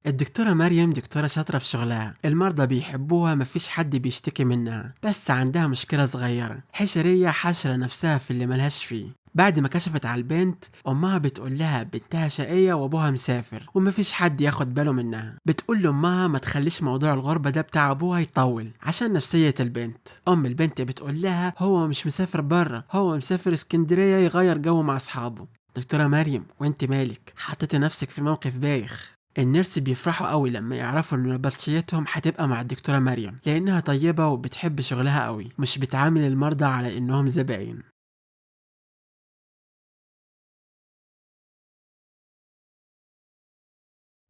الدكتورة مريم دكتورة شاطرة في شغلها، المرضى بيحبوها، مفيش حد بيشتكي منها، بس عندها مشكلة صغيرة، حشرية حاشرة نفسها في اللي ملهاش فيه. بعد ما كشفت على البنت، أمها بتقول لها بنتها شقية وأبوها مسافر ومفيش حد ياخد باله منها. بتقول لأمها ما تخليش موضوع الغربة ده بتاع أبوها يطول عشان نفسية البنت. أم البنت بتقول لها هو مش مسافر بره، هو مسافر اسكندرية يغير جو مع أصحابه. دكتورة مريم، وانت مالك؟ حطيتي نفسك في موقف بايخ. النيرس بيفرحوا قوي لما يعرفوا ان نبطشيتهم هتبقى مع الدكتورة مريم، لانها طيبة وبتحب شغلها قوي، مش بتعامل المرضى على انهم زباين.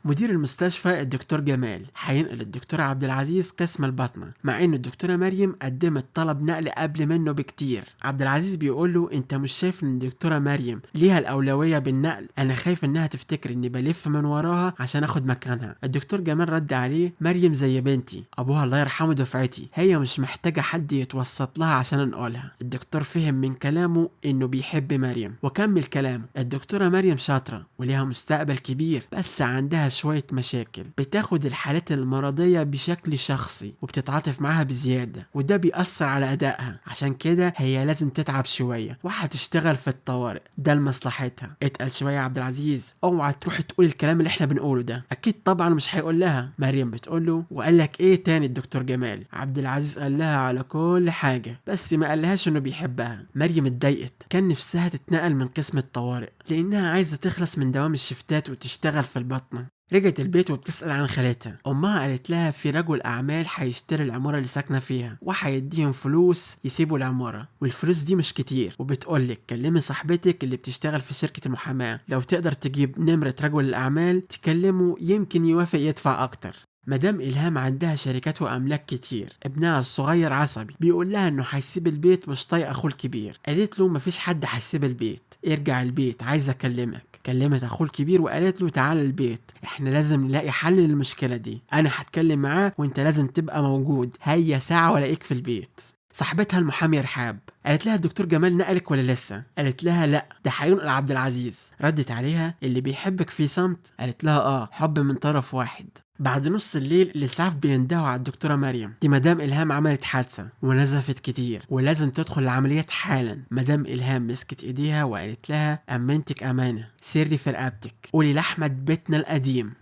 مدير المستشفى الدكتور جمال هينقل الدكتور عبد العزيز قسم الباطنة، مع ان الدكتورة مريم قدمت طلب نقل قبل منه بكتير. عبد العزيز بيقول له انت مش شايف ان الدكتورة مريم ليها الاولوية بالنقل؟ انا خايف انها تفتكر اني بلف من وراها عشان اخد مكانها. الدكتور جمال رد عليه مريم زي بنتي، ابوها الله يرحمه دفعتي، هي مش محتاجة حد يتوسط لها عشان انقلها. الدكتور فهم من كلامه انه بيحب مريم وكمل كلامه. الدكتورة مريم شاطرة وليها مستقبل كبير، بس عندها شوية مشاكل، بتاخد الحالات المرضية بشكل شخصي وبتتعاطف معاها بزيادة، وده بيأثر على أدائها. عشان كده هي لازم تتعب شوية وهتشتغل في الطوارئ، ده لمصلحتها. اتقل شوية يا عبد العزيز، اوعى تروح تقول الكلام اللي احنا بنقوله ده. اكيد طبعا مش هيقول لها. مريم بتقول له وقال لك ايه تاني الدكتور جمال؟ عبد العزيز قال لها على كل حاجة، بس ما قالهاش انه بيحبها. مريم اتضايقت، كان نفسها تتنقل من قسم الطوارئ لانها عايزة تخلص من دوام الشفتات وتشتغل في البطنة. رجعت البيت وبتسأل عن خالتها. أمها قالت لها في رجل أعمال هيشتري العمارة اللي ساكنة فيها وهيديهم فلوس يسيبوا العمارة، والفلوس دي مش كتير، وبتقولك كلمي صاحبتك اللي بتشتغل في شركة المحاماة، لو تقدر تجيب نمرة رجل الأعمال تكلمه يمكن يوافق يدفع أكتر. مدام إلهام عندها شركات وأملاك كتير، ابنها الصغير عصبي، بيقول لها إنه هيسيب البيت، مش طايق أخوه الكبير. قالت له مفيش حد هيسيب البيت، ارجع البيت، عايزة أكلمك. كلمت أخوه الكبير وقالت له تعال البيت، إحنا لازم نلاقي حل للمشكلة دي، أنا هتكلم معاه وإنت لازم تبقى موجود، هي ساعة ولاقيك في البيت. صاحبتها المحامية رحاب قالت لها الدكتور جمال نقلك ولا لسه؟ قالت لها لا، ده هينقل عبد العزيز. ردت عليها اللي بيحبك في صمت؟ قالت لها حب من طرف واحد. بعد نص الليل الإسعاف بيندهوا على الدكتورة مريم. دي مدام إلهام عملت حادثة ونزفت كتير ولازم تدخل العمليات حالا. مدام إلهام مسكت إيديها وقالت لها أمنتك أمانة، سري في رقبتك، قولي لأحمد بيتنا القديم.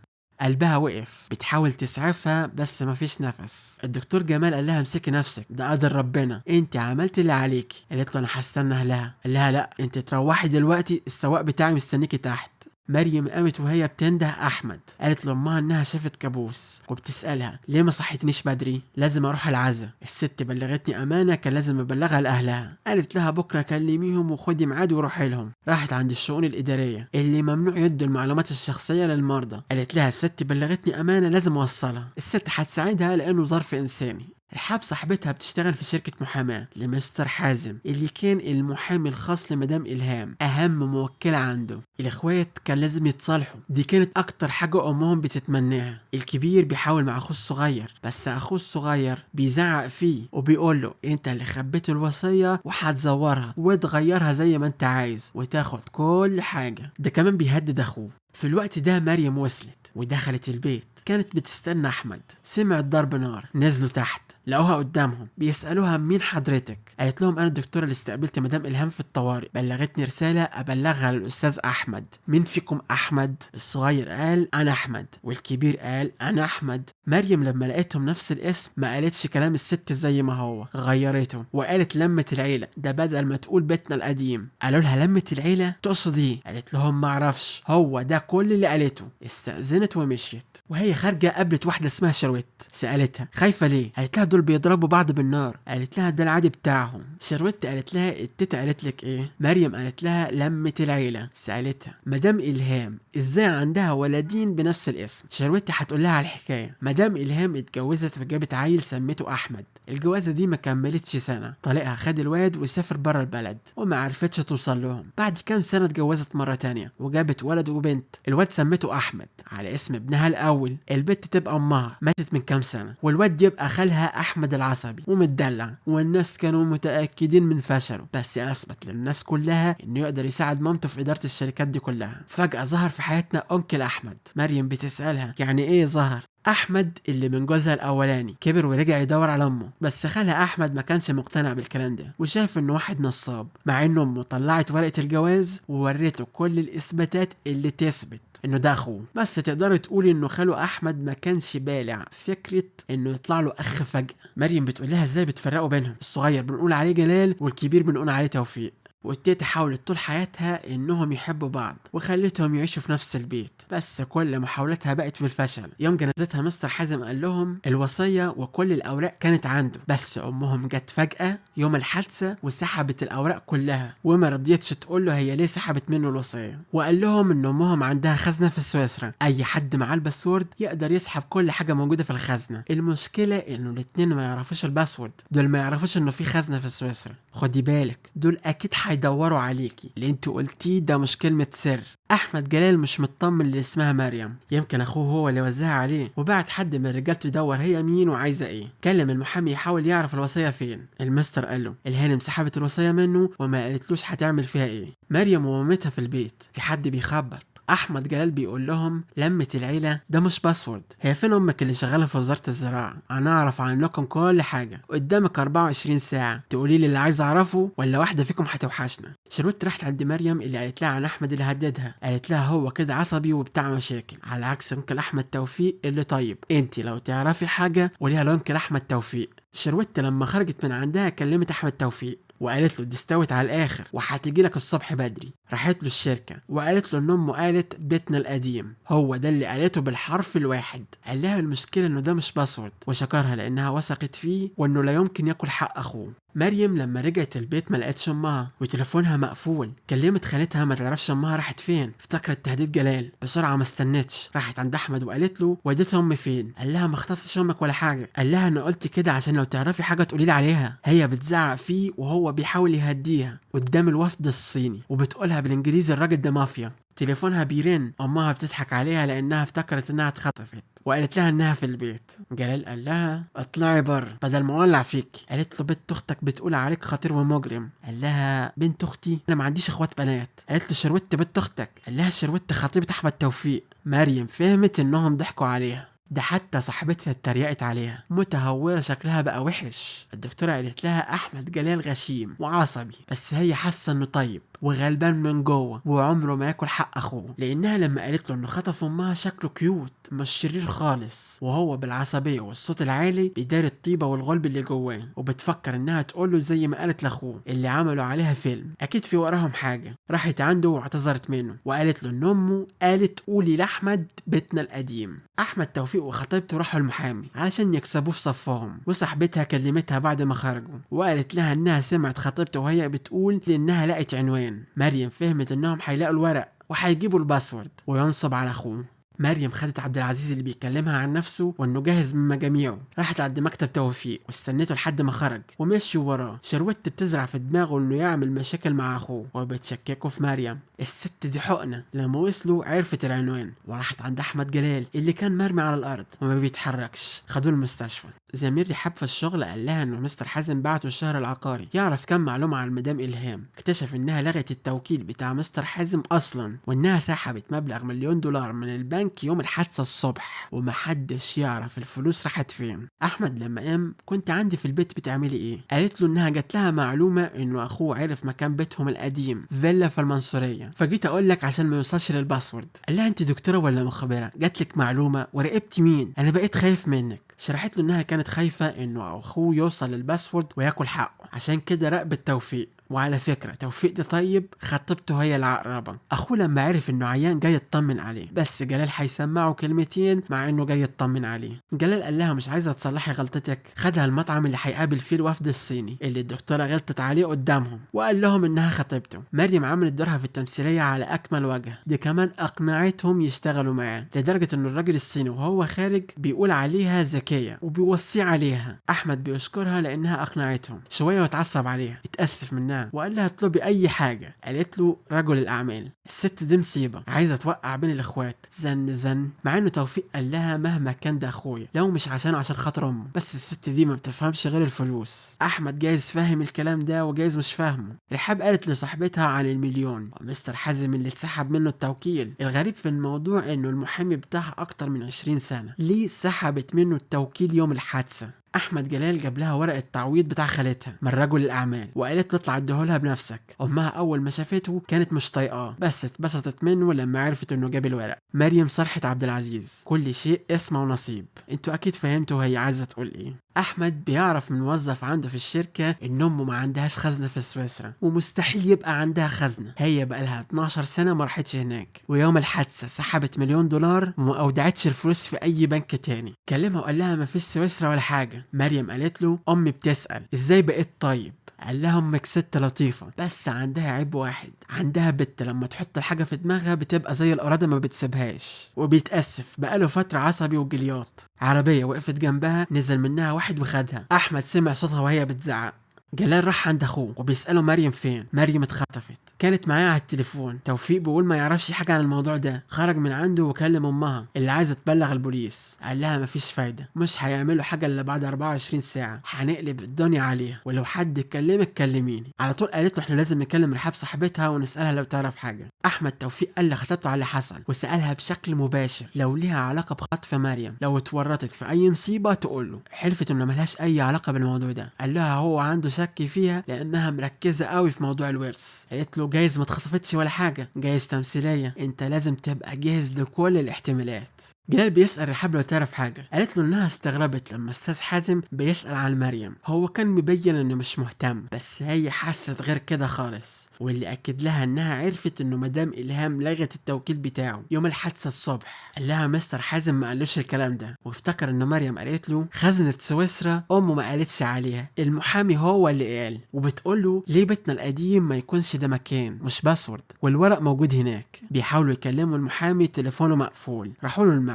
قلبها وقف، بتحاول تسعفها بس مفيش نفس. الدكتور جمال قال لها امسكي نفسك، ده قدر ربنا، انت عملت اللي عليكي. قالت له انا هستنى اهلها. قال لها لا، انت تروحي دلوقتي، السواق بتاعي مستنيكي تحت. مريم قامت وهي بتنده احمد. قالت لامها انها شافت كابوس وبتسالها ليه ما صحتنيش بدري؟ لازم اروح العزا، الست بلغتني امانه كان لازم ابلغها لاهلها. قالت لها بكره كلميهم وخدي ميعاد وروحي لهم. راحت عند الشؤون الاداريه اللي ممنوع يدوا المعلومات الشخصيه للمرضى. قالت لها الست بلغتني امانه لازم اوصلها، الست هتساعدها لانه ظرف انساني. رحاب صاحبتها بتشتغل في شركة محاماة لمستر حازم اللي كان المحامي الخاص لمدام إلهام، أهم موكلة عنده. الإخوات كان لازم يتصالحوا، دي كانت أكتر حاجة أمهم بتتمناها. الكبير بيحاول مع أخوه الصغير، بس أخوه الصغير بيزعق فيه وبيقول له أنت اللي خبيت الوصية وهتزورها وتغيرها زي ما أنت عايز وتاخد كل حاجة. ده كمان بيهدد أخوه. في الوقت ده مريم وصلت ودخلت البيت، كانت بتستنى أحمد. سمعت ضرب نار، نزلوا تحت لقوها قدامهم، بيسألوها مين حضرتك؟ قالت لهم أنا الدكتورة اللي استقبلت مدام إلهام في الطوارئ، بلغتني رسالة أبلغها للأستاذ أحمد. مين فيكم أحمد؟ الصغير قال أنا أحمد، والكبير قال أنا أحمد. مريم لما لقيتهم نفس الاسم ما قالتش كلام الست زي ما هو، غيرته وقالت لمة العيلة، ده بدل ما تقول بيتنا القديم. قالوا لها لمة العيلة تقصد ايه؟ قالت لهم ما اعرفش، هو ده كل اللي قالته. استأذنت ومشيت. وهي خارجة قابلت واحدة اسمها شروت، سألتها خايفة ليه؟ قالت لها دول بيضربوا بعض بالنار. قالت لها ده العادي بتاعهم. شروت قالت لها التيتا قالت لك ايه؟ مريم قالت لها لمة العيلة. سألتها مدام إلهام ازاي عندها ولدين بنفس الاسم؟ شروت هتقول لها على الحكاية. مدام إلهام اتجوزت وجابت عيل سميته أحمد. الجوازة دي ما كملتش سنة، طليقها خد الواد وسافر بره البلد وما عرفتش توصل لهم. بعد كام سنة اتجوزت مرة تانية وجابت ولد وبنت. الواد سمته احمد على اسم ابنها الاول، البت تبقى امها ماتت من كام سنه، والواد يبقى خالها احمد العصبي ومتدلع. والناس كانوا متاكدين من فشله، بس اثبت للناس كلها انه يقدر يساعد مامته في اداره الشركات دي كلها. فجاه ظهر في حياتنا انكل احمد. مريم بتسالها يعني ايه ظهر؟ احمد اللي من جوزها الاولاني كبر ورجع يدور على امه، بس خالها احمد ما كانش مقتنع بالكلام ده وشاف انه واحد نصاب، مع ان امه طلعت ورقه الجواز ووريته كل الاثباتات اللي تثبت انه ده اخوه. بس تقدر تقولي انه خاله احمد ما كانش بالع فكره انه يطلع له اخ فجاه. مريم بتقول لها ازاي بتفرقوا بينهم؟ الصغير بنقول عليه جلال والكبير بنقول عليه توفيق. والتيتا حاولت طول حياتها انهم يحبوا بعض وخلتهم يعيشوا في نفس البيت، بس كل محاولتها بقت بالفشل. يوم جنازتها مستر حازم قال لهم الوصية وكل الاوراق كانت عنده، بس امهم جت فجأة يوم الحادثة وسحبت الاوراق كلها، وما رضيتش تقول له هي ليه سحبت منه الوصية. وقال لهم ان امهم عندها خزنة في سويسرا، اي حد معاه الباسورد يقدر يسحب كل حاجة موجودة في الخزنة. المشكلة انه الاتنين ما يعرفوش الباسورد، دول ما يعرفوش انه في خزنة في سويسرا. خدي بالك دول اكيد هيدوروا عليكي، اللي انت قلتيه ده مش كلمة سر. احمد جلال مش مطمن اللي اسمها مريم، يمكن اخوه هو اللي وزعها عليه وبعت حد من رجالته يدور هي مين وعايزه ايه. كلم المحامي يحاول يعرف الوصيه فين. المستر قال له الهانم سحبت الوصيه منه وما قالتلوش هتعمل فيها ايه. مريم ومامتها في البيت، في حد بيخبط. احمد جلال بيقول لهم لمة العيله ده مش باسورد، هي فين امك اللي شغاله في وزاره الزراعه؟ انا اعرف عنكم كل حاجه، قدامك 24 ساعه تقولي لي اللي عايز اعرفه ولا واحده فيكم هتوحشنا. شروت راحت عند مريم اللي قالت لها عن احمد اللي هددها، قالت لها هو كده عصبي وبتاع مشاكل، على عكس انكل احمد توفيق اللي طيب، انت لو تعرفي حاجه قوليها لانكل احمد توفيق. شروت لما خرجت من عندها كلمت احمد توفيق وقالت له دي استوت على الاخر وهتيجي لك الصبح بدري. راحت له الشركه وقالت له ان امه قالت بيتنا القديم، هو ده اللي قالته بالحرف الواحد. قال لها المشكله انه ده مش باسورد، وشكرها لانها وثقت فيه وانه لا يمكن ياكل حق اخوه. مريم لما رجعت البيت ما لقتش امها وتليفونها مقفول. كلمت خالتها ما تعرفش امها راحت فين، افتكرت تهديد جلال. بسرعه ما استنتش راحت عند احمد وقالت له وديت امي فين؟ قال لها ما خطفتش امك ولا حاجه. قال لها انا قلت كده عشان لو تعرفي حاجه تقولي لي عليها. هي بتزعق فيه وهو بيحاول يهديها قدام الوفد الصيني وبتقولها بالانجليزي الراجل ده مافيا. تليفونها بيرن، امها بتضحك عليها لانها افتكرت انها اتخطفت وقالت لها انها في البيت. جلال قال لها اطلعي بره بدل ما اولع فيك. قالت له بنت اختك بتقول عليك خطير ومجرم. قال لها بنت اختي؟ انا ما عنديش اخوات بنات. قالت له شروت بنت اختك. قال لها شروت خطيبه احمد توفيق. مريم فهمت انهم ضحكوا عليها، ده حتى صاحبتها اتريقت عليها، متهوره شكلها بقى وحش. الدكتوره قالت لها احمد جلال غشيم وعصبي، بس هي حاسه انه طيب وغلبان من جوه وعمره ما ياكل حق اخوه، لانها لما قالت له انه خطف امها شكله كيوت مش شرير خالص، وهو بالعصبيه والصوت العالي بيدار الطيبه والغلب اللي جواه، وبتفكر انها تقوله زي ما قالت لاخوه اللي عملوا عليها فيلم، اكيد في وراهم حاجه. راحت عنده واعتذرت منه وقالت له ان امه قالت قولي لاحمد بيتنا القديم. احمد توفيق وخطيبته راحوا المحامي علشان يكسبوه في صفهم، وصاحبتها كلمتها بعد ما خرجوا وقالت لها انها سمعت خطيبته وهي بتقول لانها لقت عنوان. مريم فهمت انهم هيلاقوا الورق وهيجيبوا الباسورد وينصب على اخوه. مريم خدت عبد العزيز اللي بيكلمها عن نفسه وانه جاهز من مجاميعه، راحت عند مكتب توفيق واستنته لحد ما خرج ومشيوا وراه. شروت بتزرع في دماغه انه يعمل مشاكل مع اخوه وبتشككه في مريم. الست دي حقنه. لما وصلوا عرفت العنوان وراحت عند احمد جلال اللي كان مرمي على الارض وما بيتحركش. خدوه المستشفى. زميل رحاب في الشغل قال لها انه مستر حازم بعته الشهر العقاري يعرف كم معلومه عن المدام الهام. اكتشف انها لغت التوكيل بتاع مستر حازم اصلا، وانها سحبت مبلغ $1,000,000 من البنك يوم الحادثه الصبح ومحدش يعرف الفلوس راحت فين. احمد لما قام كنت عندي في البيت بتعملي ايه؟ قالت له انها جات لها معلومه انه اخوه عرف مكان بيتهم القديم فيلا في المنصوريه، فجيت اقول لك عشان ما يوصلش للباسورد. قال لها انت دكتوره ولا مخبره؟ جات لك معلومه وراقبتي مين؟ انا بقيت خايف منك. شرحت له انها كانت خايفه انه اخوه يوصل للباسورد وياكل حقه، عشان كده راقبت توفيق. وعلى فكرة توفيق ده طيب، خطيبته هي العقربة. اخوه لما عرف انه عيان جاي يطمن عليه، بس جلال هيسمعه كلمتين مع انه جاي يطمن عليه. جلال قال لها مش عايزة تصلحي غلطتك، خدها المطعم اللي هيقابل فيه الوفد الصيني اللي الدكتورة غلطت عليه قدامهم، وقال لهم انها خطيبته. مريم عملت دورها في التمثيلية على اكمل وجه، دي كمان اقنعتهم يشتغلوا معاه، لدرجة انه الراجل الصيني وهو خارج بيقول عليها ذكية وبيوصي عليها. احمد بيشكرها لانها اقنعتهم شوية واتعصب عليها، اتأسف منها استناه وقال لها اطلبي اي حاجه. قالت له رجل الاعمال. الست دي مصيبه عايزه توقع بين الاخوات. زن مع انه توفيق قال لها مهما كان ده اخويا، لو مش عشان خاطر امه، بس الست دي ما بتفهمش غير الفلوس. احمد جايز فاهم الكلام ده وجايز مش فاهمه. رحاب قالت لصاحبتها عن المليون ومستر حازم اللي اتسحب منه التوكيل. الغريب في الموضوع انه المحامي بتاعها اكتر من 20 سنه ليه سحبت منه التوكيل يوم الحادثه. احمد جلال جاب لها ورق التعويض بتاع خالتها من رجل الاعمال وقالت له اطلع اديهولها بنفسك. امها اول ما شافته كانت مش طايقاه، بس اتبسطت منه لما عرفت انه جاب الورق. مريم صرحت عبد العزيز كل شيء اسمه ونصيب. انتوا اكيد فهمتوا هي عايزه تقول ايه. احمد بيعرف من موظف عنده في الشركه ان امه ما عندهاش خزنه في سويسرا ومستحيل يبقى عندها خزنه. هي بقى لها 12 سنه ما راحتش هناك، ويوم الحادثه سحبت $1,000,000 وما اودعتش الفلوس في اي بنك تاني. كلمها وقال لها ما فيش سويسرا ولا حاجه. مريم قالت له امي بتسال ازاي بقيت طيب. قال لها امك ست لطيفه بس عندها عيب واحد، عندها بنت لما تحط الحاجه في دماغها بتبقى زي القراده ما بتسيبهاش. وبيتاسف بقاله فتره عصبي وجلياط. عربيه وقفت جنبها نزل منها واحد وخدها. احمد سمع صوتها وهي بتزعق. جلال راح عند اخوه وبيساله مريم فين. مريم اتخطفت، كانت معاه على التليفون. توفيق بيقول ما يعرفش حاجه عن الموضوع ده. خرج من عنده وكلم امها اللي عايزه تبلغ البوليس. قال لها مفيش فايده، مش هيعملوا حاجه الا بعد 24 ساعه، هنقلب الدنيا عليها، ولو حد كلمك كلميني على طول. قالت له احنا لازم نكلم رحاب صاحبتها ونسالها لو تعرف حاجه. احمد توفيق قال لخطيبته على اللي حصل وسالها بشكل مباشر لو ليها علاقه بخطف مريم، لو اتورطت في اي مصيبه تقول له. حلفت انه ملهاش اي علاقه بالموضوع ده. قال لها هو عنده شك فيها لانها مركزه قوي في موضوع الورث. قالت له جايز ما اتخطفتش ولا حاجه، جايز تمثيليه، انت لازم تبقى جاهز لكل الاحتمالات. جلال بيسأل رحاب لو تعرف حاجة. قالت له انها استغربت لما استاذ حازم بيسأل عن مريم. هو كان مبين انه مش مهتم، بس هي حست غير كده خالص. واللي اكد لها انها عرفت انه مدام الهام لغت التوكيل بتاعه يوم الحادثة الصبح. قال لها مستر حازم ما قالوش الكلام ده، وافتكر انه مريم قالت له خزنة سويسرا امه ما قالتش عليها، المحامي هو اللي قال. وبتقول له ليه بيتنا القديم ما يكونش ده مكان مش باسورد والورق موجود هناك. بيحاولوا يكلموا المحامي تليفونه مقفول. راحوا له المكتب.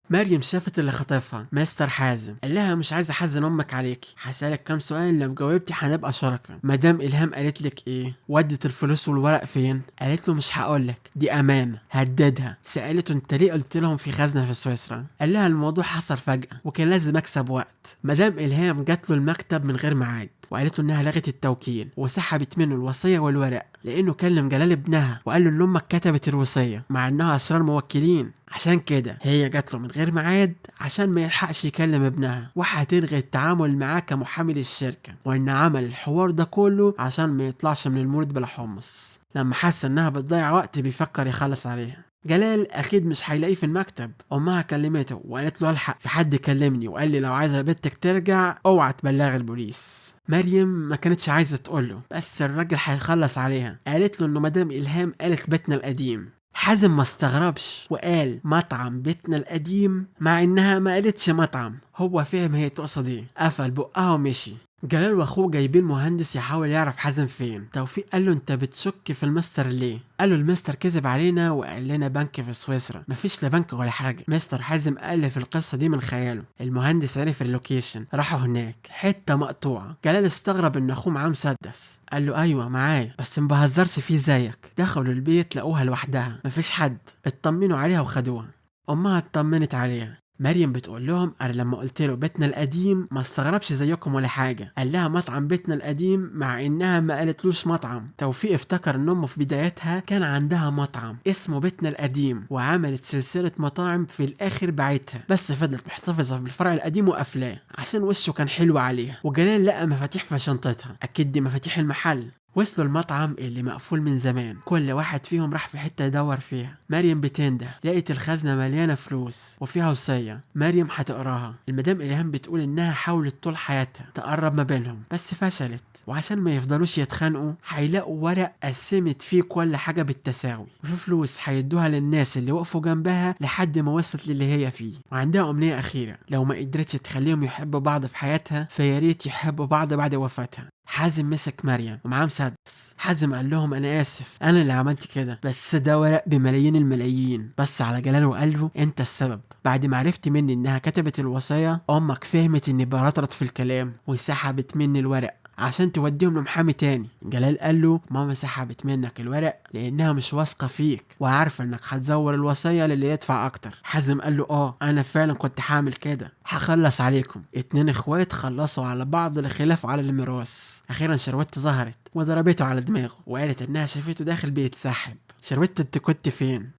مريم شافت اللي خطفها مستر حازم. قال لها مش عايزه احزن امك عليكي، هسالك كام سؤال لو جاوبتي هنبقى شركاء. مدام الهام قالت لك ايه؟ ودت الفلوس والورق فين؟ قالت له مش هقولك دي امانه. هددها. سالته انت ليه قلت لهم في خزنه في سويسرا؟ قال لها الموضوع حصل فجاه وكان لازم اكسب وقت. مدام الهام جات له المكتب من غير ميعاد وقالت له انها لغت التوكيل وسحبت منه الوصيه والورق لانه كلم جلال ابنها وقال له ان امك كتبت الوصيه مع انها اسرار موكلين. عشان كده هي جات له من غير ميعاد عشان ما يلحقش يكلم ابنها، وهتلغي التعامل معاه كمحامي للشركه، وان عمل الحوار ده كله عشان ما يطلعش من المورد بلا حمص. لما حس انها بتضيع وقت بيفكر يخلص عليها. جلال اكيد مش هيلاقيه في المكتب. امها كلمته وقالت له الحق في حد كلمني وقال لي لو عايزه بنتك ترجع اوعى تبلغ البوليس. مريم ما كانتش عايزه تقوله بس الراجل هيخلص عليها. قالت له انه مدام الهام قالت بيتنا القديم. حازم ما استغربش وقال مطعم بيتنا القديم مع انها ما قالتش مطعم. هو فهم هي تقصد ايه، قفل بقها ومشي. جلال واخوه جايبين مهندس يحاول يعرف حازم فين. توفيق قال له انت بتشك في المستر ليه؟ قال له المستر كذب علينا وقال لنا بنك في سويسرا. مفيش لا بنك ولا حاجه. مستر حازم الف القصه دي من خياله. المهندس عرف اللوكيشن، راحوا هناك حته مقطوعه. جلال استغرب ان اخوه معاه مسدس. قال له ايوه معايا بس ما بهزرش فيه زيك. دخلوا البيت لقوها لوحدها مفيش حد. اطمنوا عليها وخدوها. امها اطمنت عليها. مريم بتقول لهم انا لما قلت له بيتنا القديم ما استغربش زيكم ولا حاجه. قال لها مطعم بيتنا القديم مع انها ما قالتلوش مطعم. توفيق افتكر ان امه في بدايتها كان عندها مطعم اسمه بيتنا القديم وعملت سلسله مطاعم في الاخر بعتها، بس فضلت محتفظه بالفرع القديم وقافلاه عشان وشه كان حلو عليها. وجلال لقى مفاتيح في شنطتها، اكيد دي مفاتيح المحل. وصلوا المطعم اللي مقفول من زمان. كل واحد فيهم راح في حتة يدور فيها. مريم بتنده لقيت الخزنة مليانة فلوس وفيها وصية. مريم هتقراها. المدام إلهام بتقول إنها حاولت طول حياتها تقرب ما بينهم بس فشلت، وعشان ما يفضلوش يتخانقوا هيلاقوا ورق قسمت فيه كل حاجة بالتساوي، وفي فلوس هيدوها للناس اللي وقفوا جنبها لحد ما وصلت للي هي فيه. وعندها أمنية أخيرة، لو ما قدرتش تخليهم يحبوا بعض في حياتها فياريت يحبوا بعض بعد وفاتها. حازم مسك مريم ومعاه مسدس. حازم قال لهم انا اسف انا اللي عملت كده، بس ده ورق بملايين الملايين. بس على جلال وقال له انت السبب. بعد ما عرفت مني انها كتبت الوصية امك فهمت اني برطرط في الكلام وسحبت مني الورق. عشان توديهم لمحامي تاني. جلال قال له ماما سحبت منك الورق لانها مش واثقه فيك وعارفه انك هتزور الوصيه للي يدفع اكتر. حازم قال له انا فعلا كنت هعمل كده، هخلص عليكم. 2 اخوات خلصوا على بعض لخلاف على الميراث. اخيرا شروت ظهرت وضربته على دماغه وقالت انها شافته داخل بيتسحب. شروت انت كنت فين؟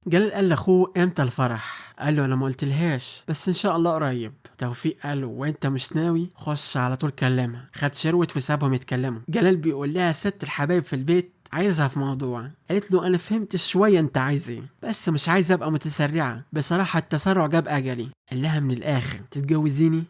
جلال قال لاخوه امتى الفرح؟ قال له انا ما قلتلهاش بس ان شاء الله قريب. توفيق قال له وانت مش ناوي؟ خش على طول كلمها. خد شروت وسابهم يتكلموا. جلال بيقول لها ست الحبايب في البيت عايزها في موضوع. قالت له انا فهمت شويه انت عايز ايه بس مش عايز ابقى متسرعه، بصراحه التسرع جاب اجلي. قال لها من الاخر تتجوزيني؟